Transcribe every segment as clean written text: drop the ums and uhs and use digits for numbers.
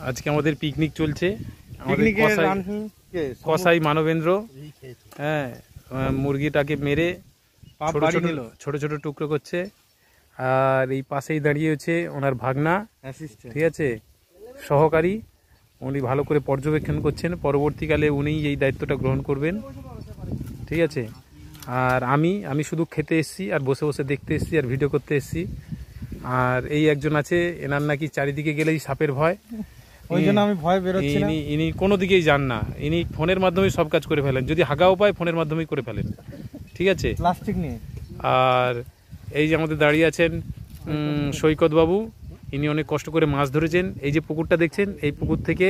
আজকে আমাদের পিকনিক চলছে। আমাদের কসাই মানবেন্দ্র হ্যাঁ মুরগিটাকে মেরে ছোট ছোট টুকরো করছে। আর এই পাশেই দাঁড়িয়েছে ওনার ভাগনা, ঠিক আছে, সহকারী। উনি ভালো করে পর্যবেক্ষণ করছেন, পরবর্তীকালে উনি এই দায়িত্বটা গ্রহণ করবেন, ঠিক আছে। আর আমি শুধু খেতে এসেছি আর বসে বসে দেখতে এসেছি আর ভিডিও করতে এসেছি। আর এই একজন আছে, এনার নাকি চারিদিকে গেলেই সাপের ভয়, ওই জন্য আমি ভয় বেরোচ্ছি না। ইনি কোনো দিকেই যান না, ইনি ফোনের মাধ্যমে সব কাজ করে ফেলেন, যদি হাগাও পায় ফোনের মাধ্যমেই করে ফেলেন, ঠিক আছে, প্লাস্টিক নিয়ে। আর এই যে আমাদের দাঁড়িয়ে আছেন সৈকত বাবু, ইনি অনেক কষ্ট করে মাছ ধরেছেন। এই যে পুকুরটা দেখছেন, এই পুকুর থেকে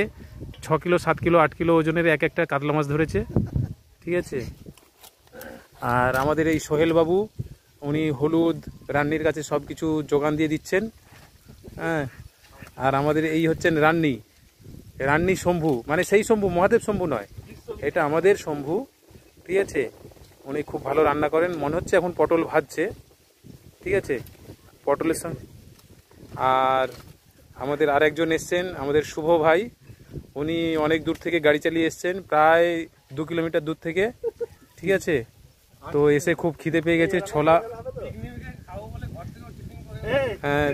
6 কিলো 7 কিলো 8 কিলো ওজনের এক একটা কাতলা মাছ ধরেছে, ঠিক আছে। আর আমাদের এই সোহেল বাবু, উনি হলুদ রান্নির কাছে সব কিছু যোগান দিয়ে দিচ্ছেন, হ্যাঁ। আর আমাদের এই হচ্ছেন রান্নি শম্ভু, মানে সেই শম্ভু, মহাদেব শম্ভু নয়, এটা আমাদের শম্ভু, ঠিক আছে। উনি খুব ভালো রান্না করেন, মনে হচ্ছে এখন পটল ভাজছে, ঠিক আছে, পটলের সঙ্গে। আর আমাদের আরেকজন এসছেন, আমাদের শুভ ভাই, উনি অনেক দূর থেকে গাড়ি চালিয়ে এসছেন, প্রায় 2 কিলোমিটার দূর থেকে, ঠিক আছে। তো এসে খুব খিদে পেয়ে গেছে, ছোলা, হ্যাঁ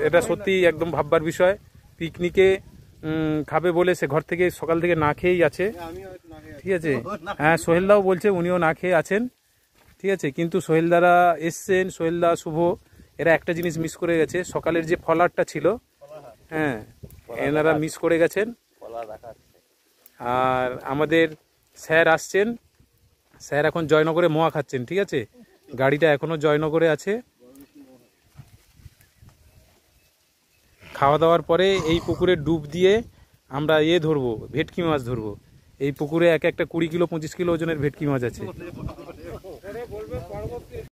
এটা সত্যি একদম ভাববার বিষয়। পিকনিকে খাবে বলে সে ঘর থেকে সকাল থেকে না খেয়েই আছে, ঠিক আছে। হ্যাঁ সোহেলদাও বলছে উনিও না খেয়ে আছেন, ঠিক আছে। কিন্তু সোহেলদারা এসছেন, সোহেলদা, শুভ, এরা একটা জিনিস মিস করে গেছে, সকালের যে ফলারটা ছিল, হ্যাঁ এনারা মিস করে গেছেন। আর আমাদের স্যার আসছেন, স্যার এখন জয়নগরে মোয়া খাচ্ছেন, ঠিক আছে, গাড়িটা এখনো জয়নগরে আছে। খাওয়া দাওয়ার পরে এই পুকুরে ডুব দিয়ে আমরা ধরবো, ভেটকি মাছ ধরবো। এই পুকুরে এক একটা 20 কিলো 25 কিলো ওজনের ভেটকি মাছ আছে।